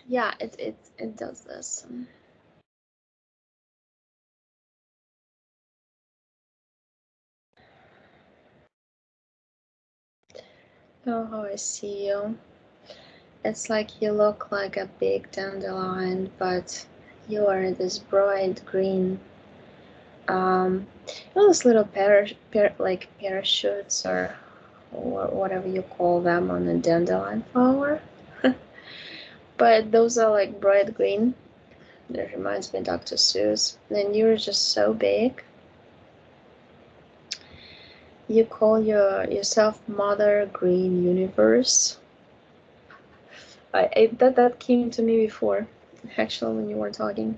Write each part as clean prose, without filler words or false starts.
Yeah, it does this. Oh, how I see you. It's like you look like a big dandelion, but you are this bright green. You know those little like parachutes or whatever you call them on a dandelion flower. But those are like bright green. That reminds me of Dr. Seuss. And you're just so big. You call yourself Mother Green Universe. That came to me before, actually, when you were talking.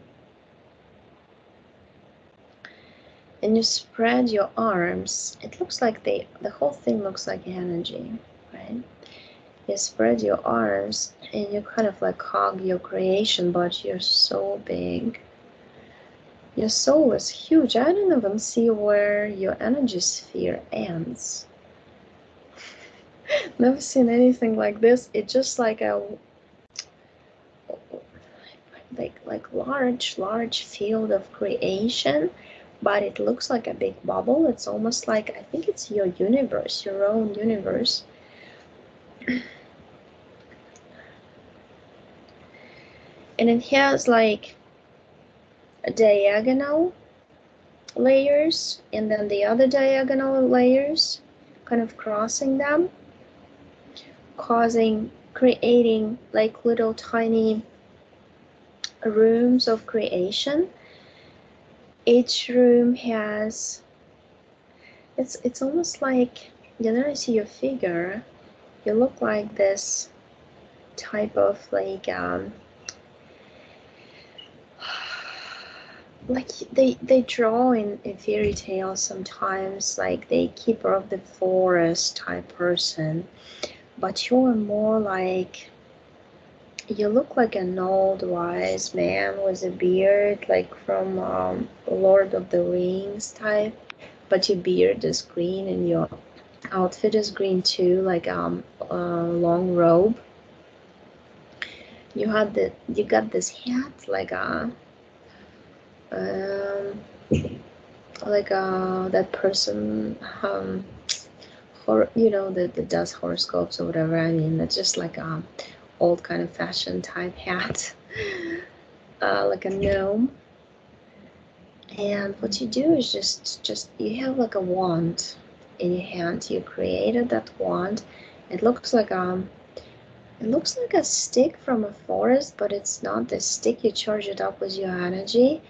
And you spread your arms. It looks like the whole thing looks like energy, right? You spread your arms and you kind of like hug your creation, but you're so big. Your soul is huge. I don't even see where your energy sphere ends. Never seen anything like this. It's just like a large field of creation, but it looks like a big bubble. It's almost like, I think it's your universe, your own universe. And it has like a diagonal layers and then the other diagonal layers kind of crossing them, creating like little tiny rooms of creation. Each room has, it's almost like, I see your figure, you look like this type of like they draw in fairy tales sometimes, like the keeper of the forest type person, but you're more like, you look like an old wise man with a beard, like from Lord of the Rings type, but your beard is green and your outfit is green too, like a long robe. You got this hat um, like that person that does horoscopes or whatever. I mean, it's just like old kind of fashion type hat, like a gnome. And what you do is just you have like a wand in your hand. You created that wand. It looks like a stick from a forest, but it's not the stick. You charge it up with your energy,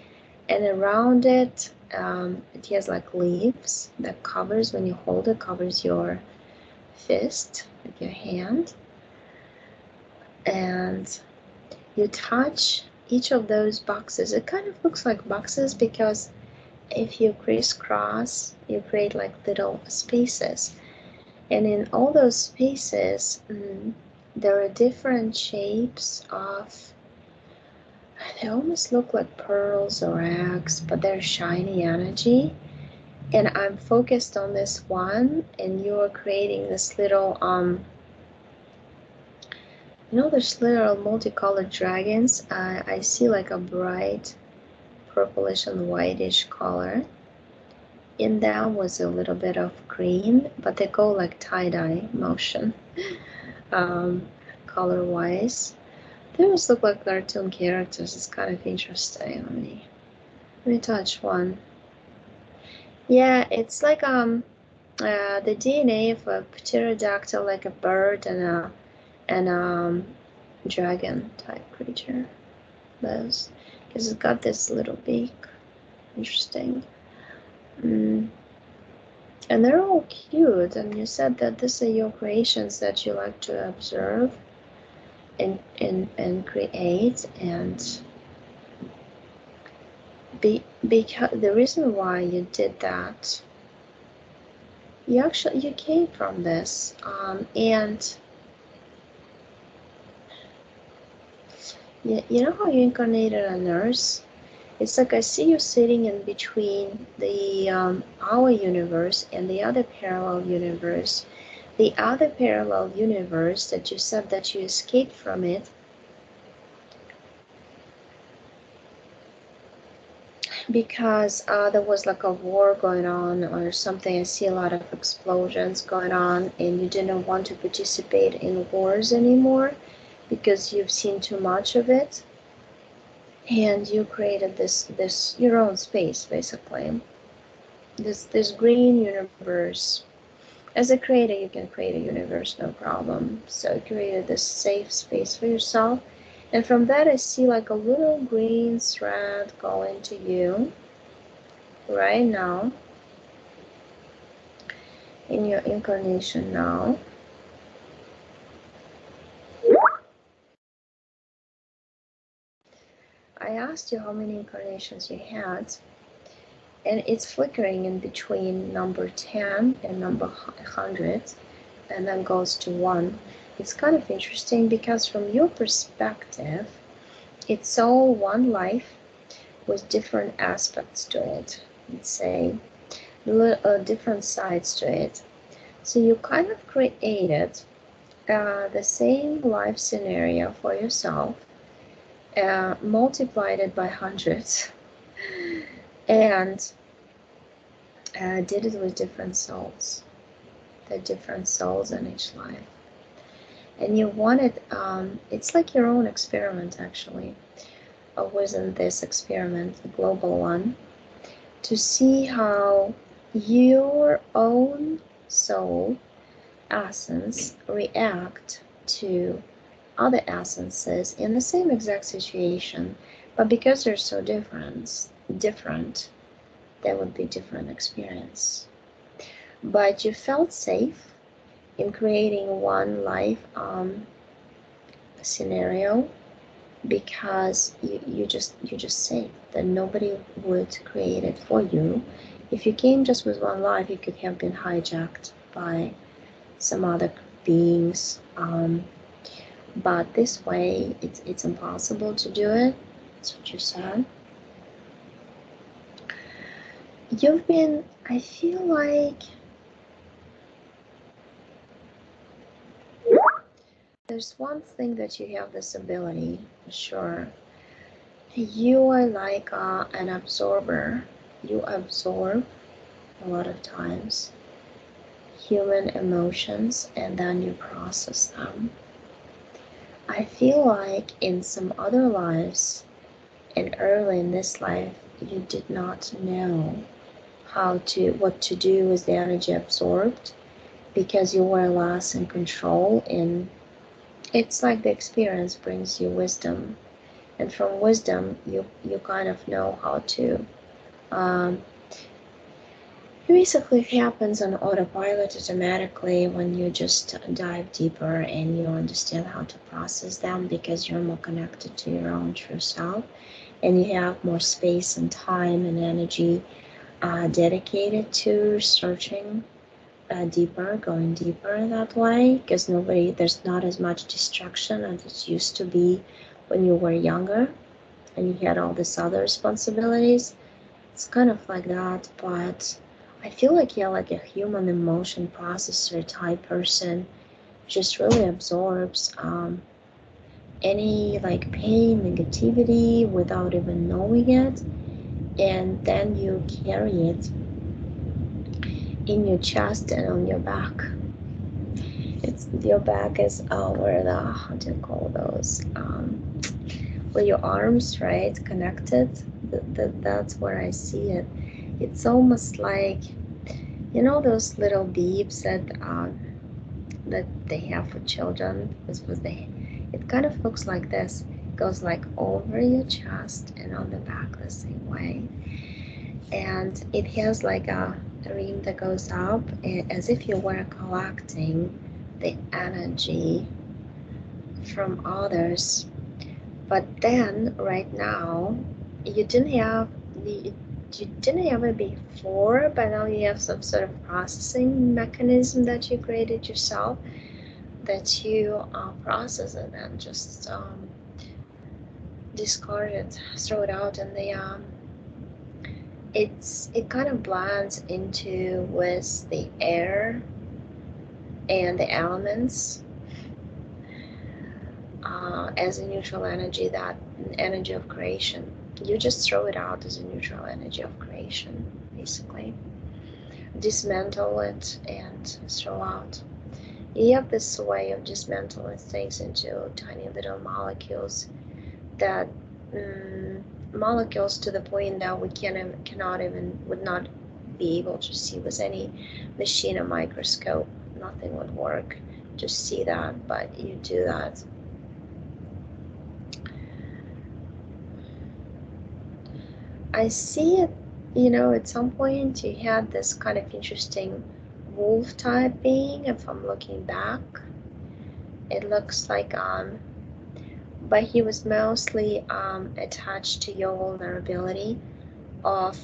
and around it, it has like leaves that covers, when you hold it, covers your fist, like your hand, and you touch each of those boxes. It kind of looks like boxes because if you crisscross, you create like little spaces, and in all those spaces, there are different shapes of, they almost look like pearls or eggs, but they're shiny energy. And I'm focused on this one, and you're creating this little there's little multicolored dragons. I see like a bright purplish and whitish color. In them was a little bit of green, but they go like tie-dye motion, um, color-wise. They almost look like cartoon characters. It's kind of interesting. Let me touch one. Yeah, it's like the DNA of a pterodactyl, like a bird and dragon type creature. Those, because it's got this little beak. Interesting. Mm. And they're all cute. And you said that these are your creations that you like to observe and create, and because the reason why you did that, you came from this, and you know how you incarnated a nurse. It's like I see you sitting in between the our universe and the other parallel universe. The other parallel universe that you said that you escaped from it, because there was like a war going on or something. I see a lot of explosions going on, and you didn't want to participate in wars anymore because you've seen too much of it, and you created this your own space, basically. This green universe. As a creator, you can create a universe, no problem. So I created this safe space for yourself. And from that, I see like a little green thread going to you right now, in your incarnation now. I asked you how many incarnations you had, and it's flickering in between number 10 and number 100, and then goes to 1. It's kind of interesting because from your perspective, it's all one life with different aspects to it, let's say, different sides to it. So you kind of created the same life scenario for yourself, multiplied it by hundreds, and did it with different souls, the different souls in each life. And you wanted, it's like your own experiment actually, within this experiment, the global one, to see how your own soul essence react to other essences in the same exact situation, but because they're so different, there would be different experience. But you felt safe in creating one life scenario because you just safe that nobody would create it for you. If you came just with one life, you could have been hijacked by some other beings. But this way, it's impossible to do it. That's what you said. You've been, I feel like, there's one thing that you have this ability, for sure. You are like an absorber. You absorb a lot of times human emotions and then you process them. I feel like in some other lives and early in this life, you did not know what to do with the energy absorbed because you were less in control, and it's like the experience brings you wisdom, and from wisdom you kind of know how to basically it happens on autopilot automatically when you just dive deeper and you understand how to process them because you're more connected to your own true self and you have more space and time and energy dedicated to searching deeper, going deeper that way, because there's not as much distraction as it used to be when you were younger and you had all these other responsibilities. It's kind of like that, but I feel like you're like a human emotion processor type person, just really absorbs any like pain, negativity without even knowing it, and then you carry it in your chest and on your back. It's your back is where how do you call those? Where your arms, right, connected. That's where I see it. It's almost like, you know, those little beeps that they have for children. It kind of looks like this. It goes like over your chest and on the back the same way. And it has like a rim that goes up as if you were collecting the energy from others. But then right now you didn't have it before, but now you have some sort of processing mechanism that you created yourself, that you process it and just discard it, throw it out, and it kind of blends into with the air and the elements as a neutral energy, that energy of creation. You just throw it out as a neutral energy of creation, basically. Dismantle it and throw out. You have this way of dismantling things into tiny little molecules that molecules to the point that we cannot even would not be able to see with any machine or microscope. Nothing would work to see that, but you do that. I see it, at some point you had this kind of interesting wolf type being. If I'm looking back, it looks like but he was mostly attached to your vulnerability of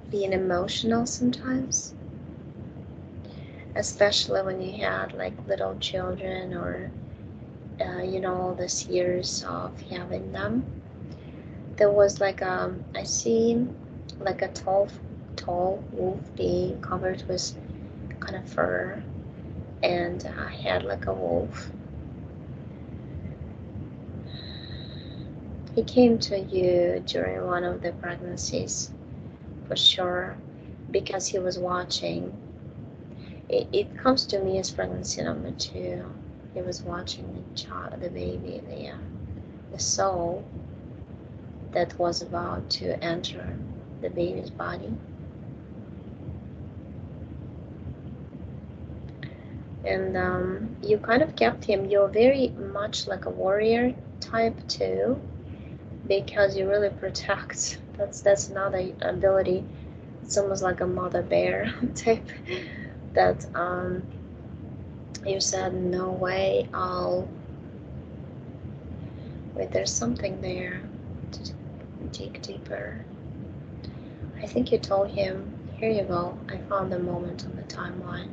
being emotional sometimes, especially when you had like little children or all these years of having them. There was like I see like a tall wolf being covered with kind of fur and a head like a wolf. He came to you during one of the pregnancies, for sure, because he was watching. It comes to me as pregnancy number 2. He was watching the baby, the soul that was about to enter the baby's body. And you kind of kept him. You're very much like a warrior type too, because you really protect. That's another ability. It's almost like a mother bear type that you said, no way, wait, there's something there to dig deeper. I think you told him, here you go, I found the moment on the timeline.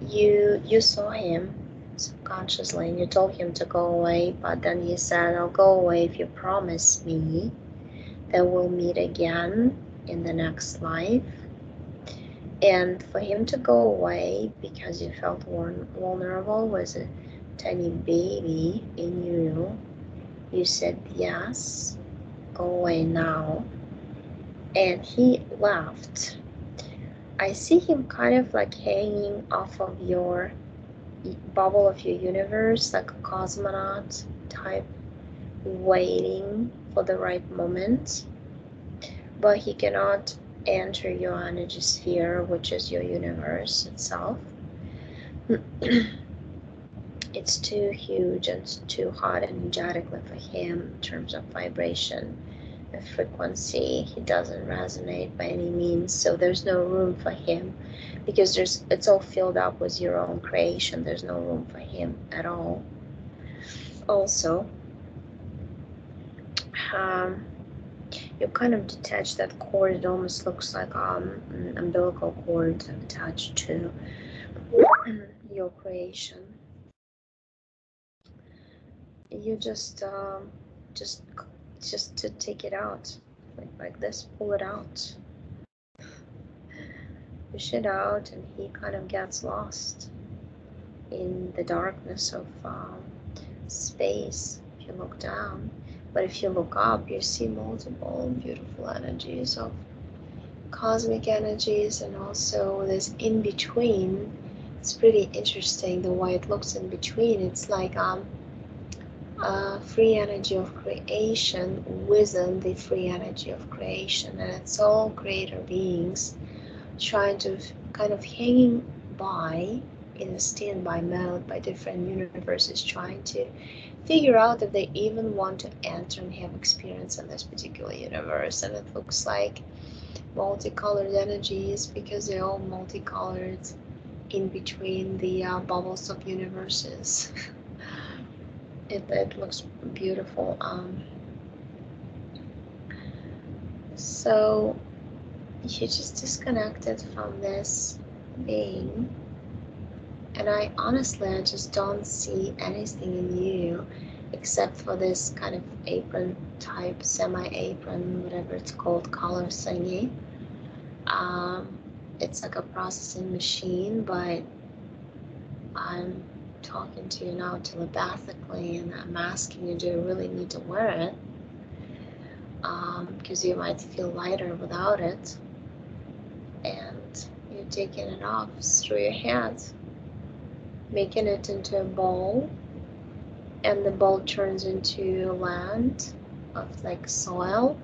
You saw him subconsciously and you told him to go away, but then he said, I'll go away if you promise me that we'll meet again in the next life. And for him to go away because you felt vulnerable with a tiny baby in you, you said yes, go away now. And he left. I see him kind of like hanging off of your bubble of your universe, like a cosmonaut type, waiting for the right moment. But he cannot enter your energy sphere, which is your universe itself. It's too huge and too hot energetically for him in terms of vibration and frequency. He doesn't resonate by any means, so there's no room for him because it's all filled up with your own creation. There's no room for him at all. Also, you kind of detach that cord. It almost looks like an umbilical cord attached to your creation. You just to take it out, like this, pull it out, push it out, and he kind of gets lost in the darkness of space if you look down. But if you look up, you see multiple beautiful energies of cosmic energies, and also this in between. It's pretty interesting the way it looks in between. It's like free energy of creation within the free energy of creation, and it's all creator beings trying to kind of hanging by in a standby mode by different universes, trying to figure out if they even want to enter and have experience in this particular universe. And it looks like multicolored energies because they're all multicolored in between the bubbles of universes. It looks beautiful. So you just disconnected from this being, and I just don't see anything in you except for this kind of apron type, semi-apron, whatever it's called, color thingy. It's like a processing machine, but talking to you now telepathically, and I'm asking you, do you really need to wear it? Because you might feel lighter without it, and you're taking it off through your hands, making it into a ball, and the ball turns into land of like soil,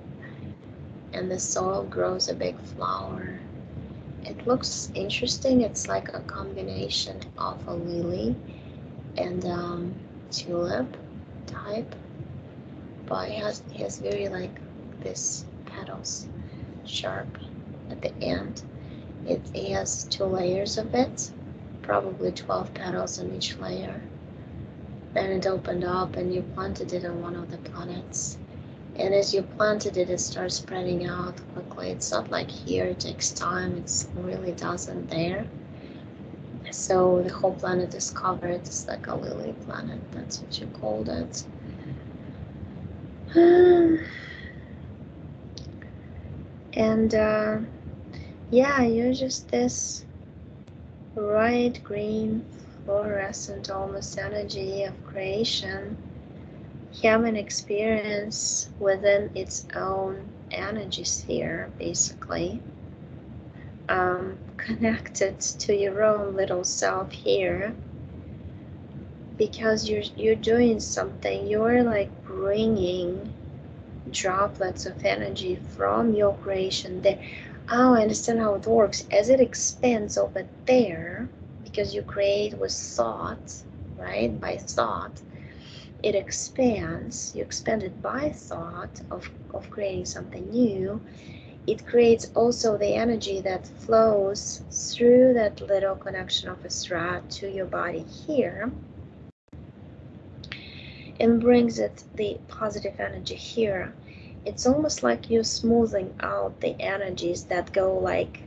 and the soil grows a big flower. It looks interesting. It's like a combination of a lily and tulip type, but it has very like this petals, sharp at the end. It has 2 layers of it, probably 12 petals on each layer. Then it opened up and you planted it on one of the planets. And as you planted it, it starts spreading out quickly. It's not like here, it takes time. It really doesn't there. So the whole planet is covered. It's like a lily planet. That's what you called it. And yeah, you're just this bright green, fluorescent, almost energy of creation. Human experience within its own energy sphere, basically. Connected to your own little self here, because you're doing something. You're like bringing droplets of energy from your creation there. Oh, I understand how it works. As it expands over there, because you create with thought, right? By thought, it expands. You expand it by thought of creating something new. It creates also the energy that flows through that little connection of a thread to your body here, and brings it the positive energy here. It's almost like you're smoothing out the energies that go like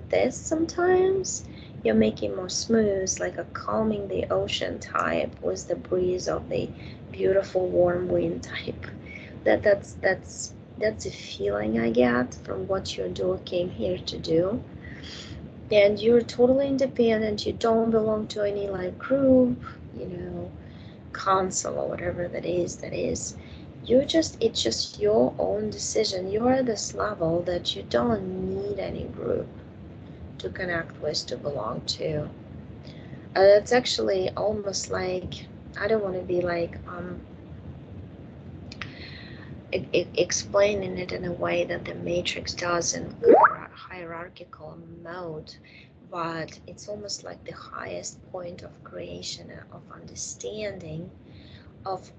this sometimes. You're making more smooth, like a calming the ocean type with the breeze of the beautiful warm wind type. That's the feeling I get from what came here to do. And you're totally independent. You don't belong to any like group, council or whatever that is. It's just your own decision. You're at this level that you don't need any group to connect with, to belong to. It's actually almost like, I don't want to be like explaining it in a way that the Matrix does in hierarchical mode, but it's almost like the highest point of creation, of understanding, of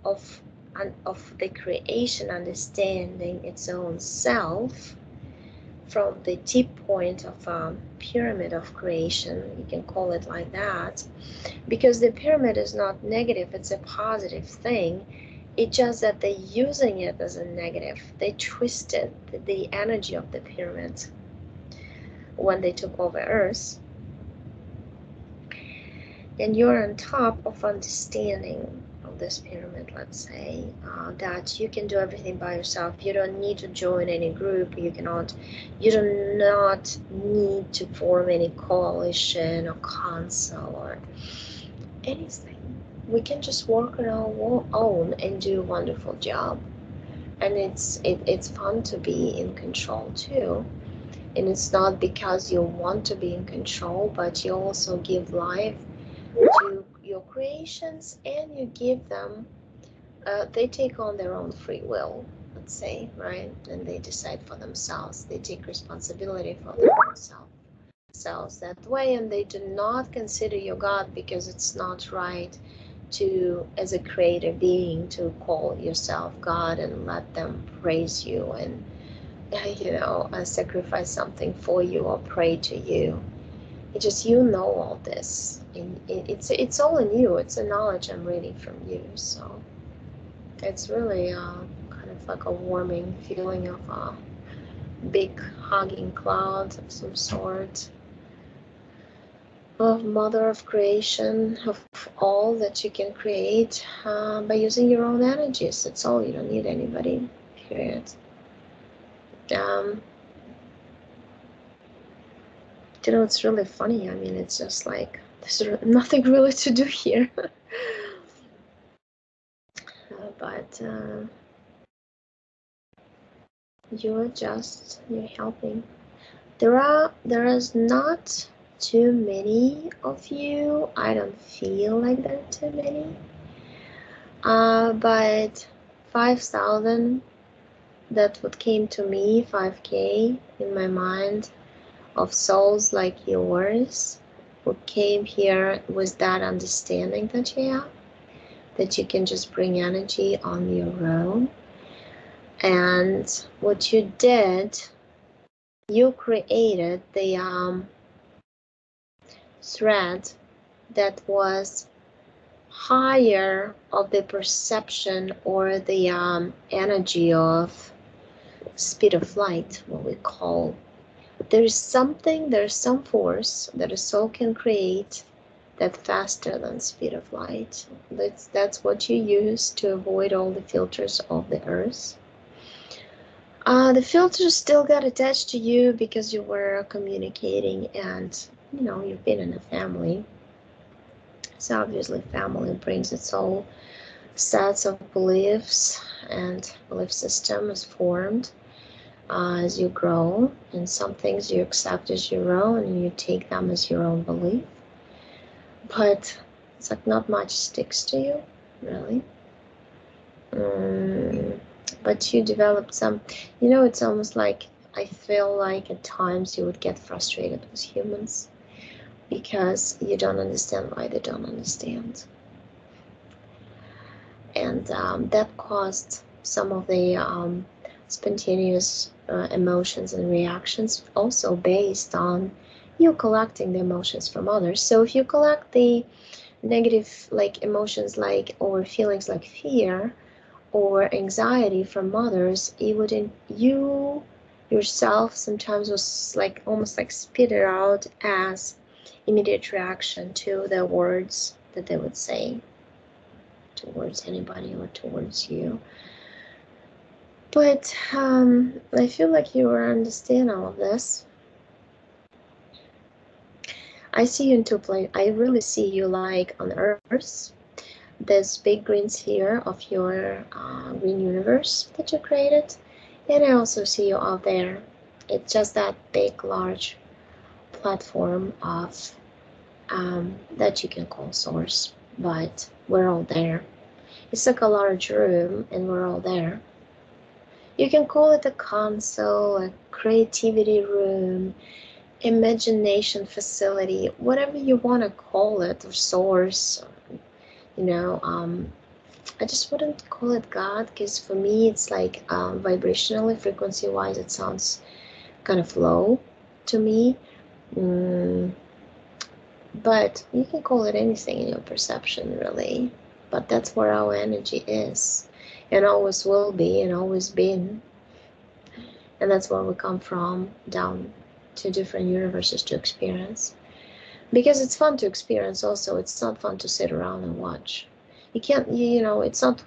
the creation understanding its own self from the tip point of a pyramid of creation. You can call it like that, because the pyramid is not negative, it's a positive thing. It's just that they're using it as a negative. They twisted the energy of the pyramid when they took over Earth. And you're on top of understanding of this pyramid, let's say, that you can do everything by yourself. You don't need to join any group. You do not need to form any coalition or council or anything. We can just work on our own and do a wonderful job. And it's fun to be in control too. And it's not because you want to be in control, but you also give life to your creations, and you give them, they take on their own free will, let's say, right? And they decide for themselves. They take responsibility for their own selves that way, and they do not consider you God, because it's not right to, as a creative being, to call yourself God and let them praise you and sacrifice something for you or pray to you. It's just, all this, and it's all in you. It's a knowledge I'm reading from you, so it's really kind of like a warming feeling of a big hugging cloud of some sort, of mother of creation, of all that you can create by using your own energies. That's all. You don't need anybody, period. It's really funny. I mean, it's just like There's nothing really to do here. But you're helping. There is not too many of you. I don't feel like there are too many. But 5,000, that what came to me, 5K in my mind, of souls like yours who came here with that understanding that you have, that you can just bring energy on your own. And what you did, you created the thread that was higher of the perception or the energy of speed of light, what we call. There's some force that a soul can create that faster than speed of light. That's what you use to avoid all the filters of the earth. The filters still got attached to you because you were communicating, and you've been in a family. So obviously family brings its own sets of beliefs, and belief system is formed as you grow, and some things you accept as your own and you take them as your own belief. But it's like not much sticks to you, really. But you developed some, it's almost like I feel like at times you would get frustrated with humans because you don't understand why they don't understand. And that caused some of the spontaneous emotions and reactions, also based on you collecting the emotions from others. So if you collect the negative emotions or feelings like fear or anxiety from others, you yourself sometimes was almost spit it out as immediate reaction to the words that they would say towards anybody or towards you. But I feel like you will understand all of this. I see you in two places. I really see you on Earth. There's big green sphere of your green universe that you created. And I also see you out there. It's just that big, large platform of that you can call source. But we're all there. It's like a large room and we're all there. You can call it a console, a creativity room, imagination facility, whatever you want to call it, or source. I just wouldn't call it God, because for me it's vibrationally, frequency wise, it sounds kind of low to me. But you can call it anything in your perception, really. But that's where our energy is, and always will be, and always been. And that's where we come from, down to different universes to experience. Because it's fun to experience also. It's not fun to sit around and watch. You can't, it's not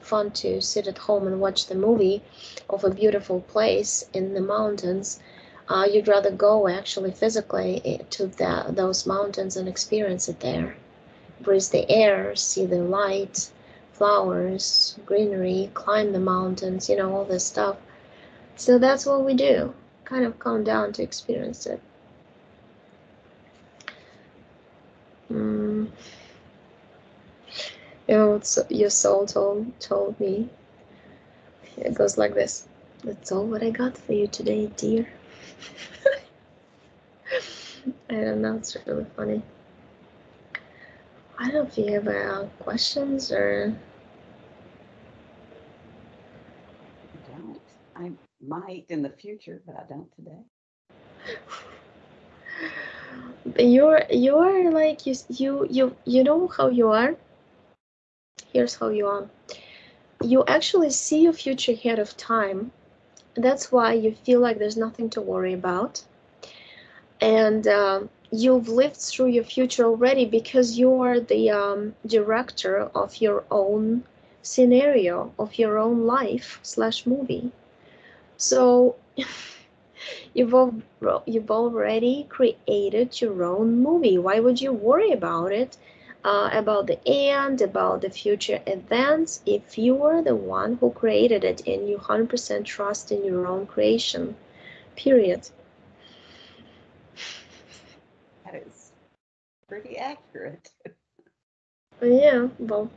fun to sit at home and watch the movie of a beautiful place in the mountains. You'd rather go actually physically to those mountains and experience it there. Breathe the air, see the light, flowers, greenery, climb the mountains, all this stuff. So that's what we do, kind of come down to experience it. What your soul told me. It goes like this. That's all what I got for you today, dear. I don't know, it's really funny. I don't know if you have questions or... I don't. I might in the future, but I don't today. You're like you know how you are. Here's how you are. You actually see your future ahead of time. That's why you feel like there's nothing to worry about. And you've lived through your future already because you're the director of your own scenario, of your own life / movie. So You've already created your own movie. Why would you worry about it, about the end, about the future events, if you are the one who created it and you 100% trust in your own creation? Period. That is pretty accurate. Yeah, well,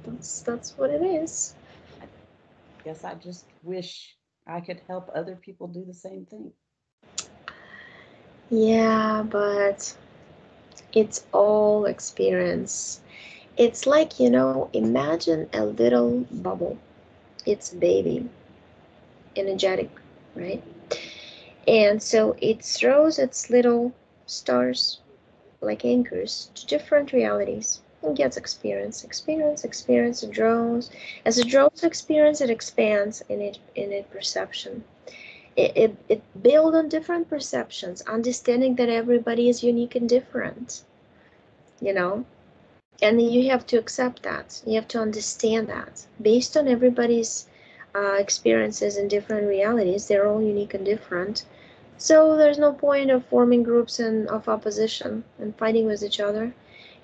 that's what it is. I guess I just wish I could help other people do the same thing. Yeah, but it's all experience. It's like, imagine a little bubble. It's a baby, energetic, right? And so it throws its little stars like anchors to different realities and gets experience. It draws. As it draws experience, it expands in its perception. It builds on different perceptions, understanding that everybody is unique and different, you know? And you have to accept that. You have to understand that. Based on everybody's experiences in different realities, they're all unique and different. So there's no point of forming groups and of opposition and fighting with each other.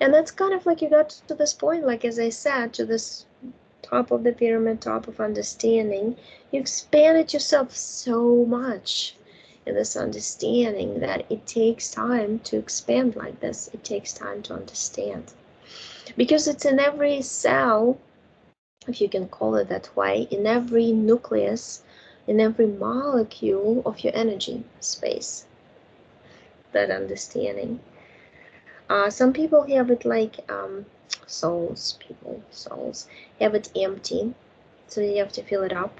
And that's kind of like you got to this point, like as I said, to this top of the pyramid, top of understanding. You expanded yourself so much in this understanding that it takes time to expand like this. It takes time to understand. Because it's in every cell, if you can call it that way, in every nucleus, in every molecule of your energy space, that understanding. Some people have it like souls have it empty, so you have to fill it up,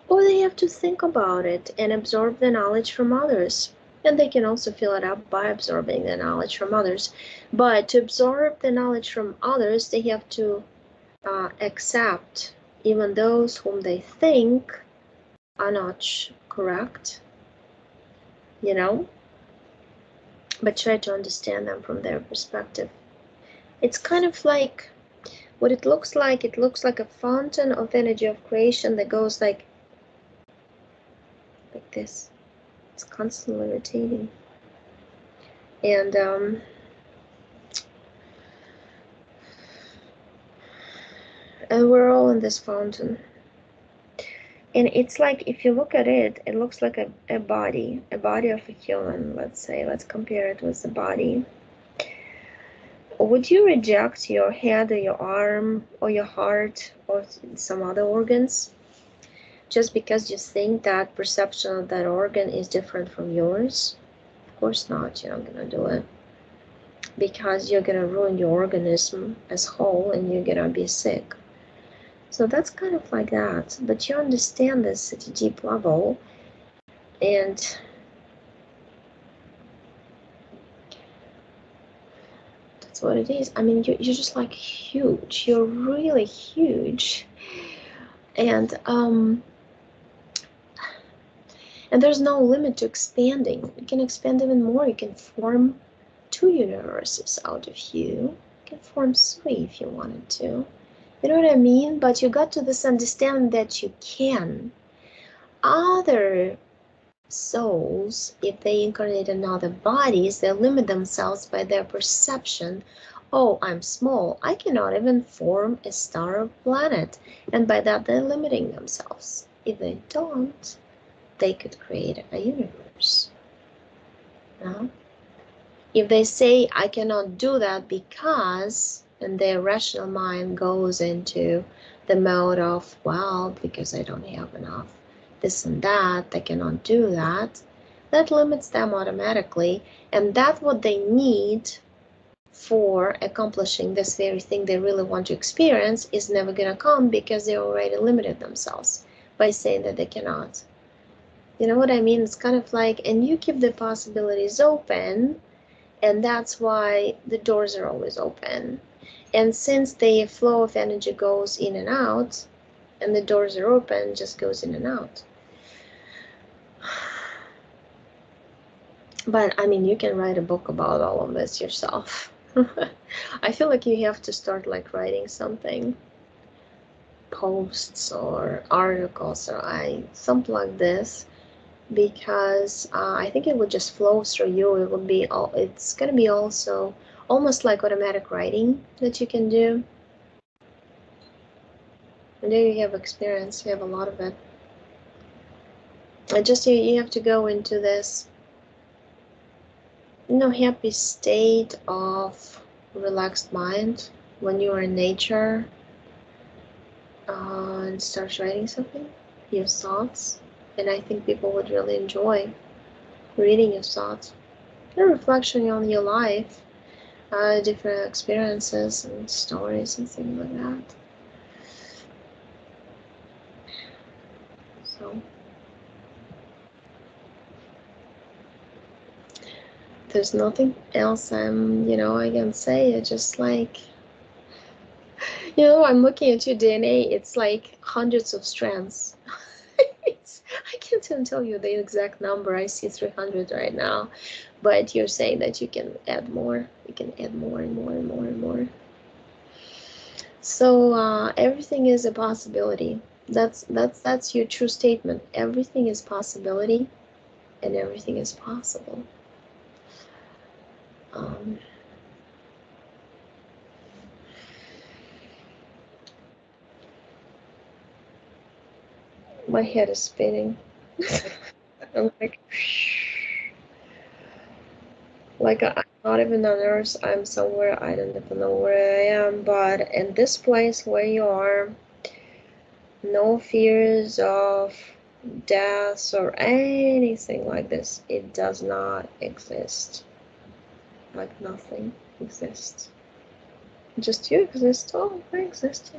or they have to think about it and absorb the knowledge from others. And they can also fill it up by absorbing the knowledge from others. But to absorb the knowledge from others, they have to accept even those whom they think are not correct, you know, but try to understand them from their perspective. It's kind of like what it looks like. It looks like a fountain of energy of creation that goes like this. It's constantly rotating. And we're all in this fountain. And it's like, if you look at it, it looks like a body of a human, let's say. Let's compare it with the body. Would you reject your head or your arm or your heart or some other organs just because you think that perception of that organ is different from yours? Of course not. You're not going to do it, because you're going to ruin your organism as whole and you're going to be sick. So that's kind of like that. But you understand this at a deep level, and that's what it is. I mean, you're just like huge. You're really huge. And there's no limit to expanding. You can expand even more. You can form 2 universes out of you. You can form 3 if you wanted to. You know what I mean? But you got to this understanding that you can. Other souls, if they incarnate in other bodies, they limit themselves by their perception. Oh, I'm small. I cannot even form a star or planet. And by that, they're limiting themselves. If they don't, they could create a universe. No? If they say, I cannot do that because, and their rational mind goes into the mode of, well, because I don't have enough this and that, I cannot do that, that limits them automatically. And that's what they need for accomplishing this very thing they really want to experience is never going to come, because they already limited themselves by saying that they cannot. You know what I mean? It's kind of like, and you keep the possibilities open, and that's why the doors are always open. And since the flow of energy goes in and out, and the doors are open, just goes in and out. But I mean, you can write a book about all of this yourself. I feel like you have to start like writing something, posts or articles or something like this, because I think it would just flow through you. It would be all. It's gonna be also almost like automatic writing that you can do. And there you have experience. You have a lot of it. And just you have to go into this, happy state of relaxed mind when you are in nature, and start writing something, your thoughts. And I think people would really enjoy reading your thoughts, a reflection on your life, different experiences and stories and things like that. So there's nothing else I can say. It's just like, I'm looking at your DNA. It's like hundreds of strands. I can't even tell you the exact number. I see 300 right now, but you're saying that you can add more. You can add more and more and more and more. So everything is a possibility. That's your true statement. Everything is possibility, and everything is possible. My head is spinning. I'm like I'm not even on Earth. I'm somewhere. I don't even know where I am. But in this place where you are, no fears of death or anything like this. It does not exist. Like nothing exists. Just you exist. Oh, I exist,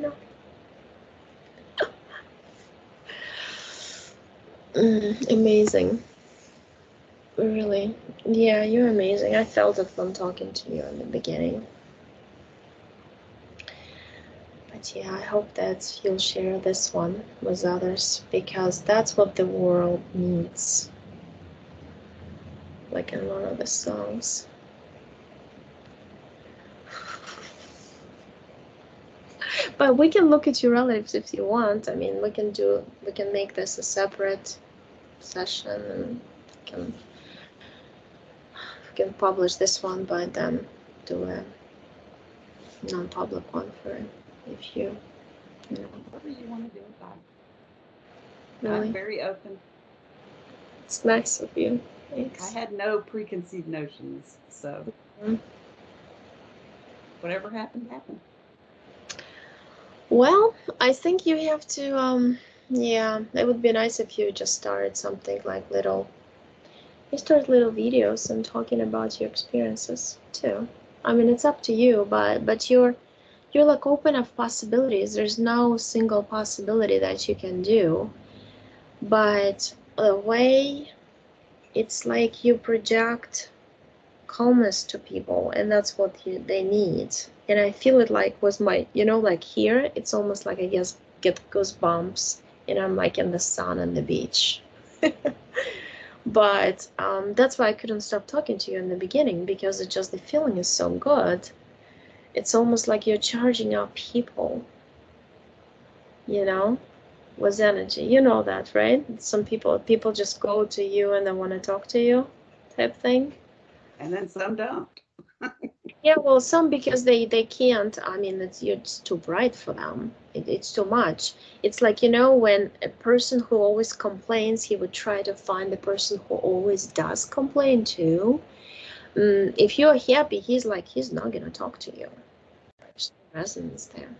Amazing. Really. Yeah, you're amazing. I felt it from talking to you in the beginning. But yeah, I hope that you'll share this one with others, because that's what the world needs. Like in one of the songs. But we can look at your relatives if you want. I mean, we can make this a separate session, and we can publish this one, but then do a non-public one for if you Whatever you want to do about it. really. I'm very open. It's nice of you. Thanks. I had no preconceived notions, so whatever happened, happened. Well, I think you have to, yeah, it would be nice if you just started something like you start little videos and talking about your experiences too. I mean, it's up to you, but you're like open of possibilities. There's no single possibility that you can do, but the way it's like you project calmness to people, and that's what they need. And I feel it like with my, like here, it's almost like I guess get goosebumps, and I'm like in the sun and the beach. But that's why I couldn't stop talking to you in the beginning, because the feeling is so good. It's almost like you're charging up people, with energy. You know that, right? Some people just go to you and they want to talk to you, type thing. And then some don't. Yeah, well, some because they can't. I mean, it's too bright for them. It's too much. It's like, when a person who always complains, he would try to find the person who always does complain too. If you're happy, he's not gonna talk to you. There's no resonance there.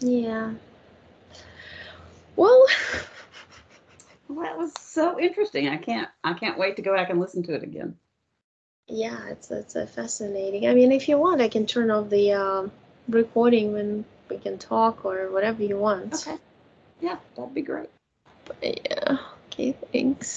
Yeah. Well, Well, that was so interesting. I can't wait to go back and listen to it again. yeah, it's a fascinating. I mean, if you want, I can turn off the recording when we can talk or whatever you want. Okay. Yeah, that'd be great. But yeah. Okay, thanks.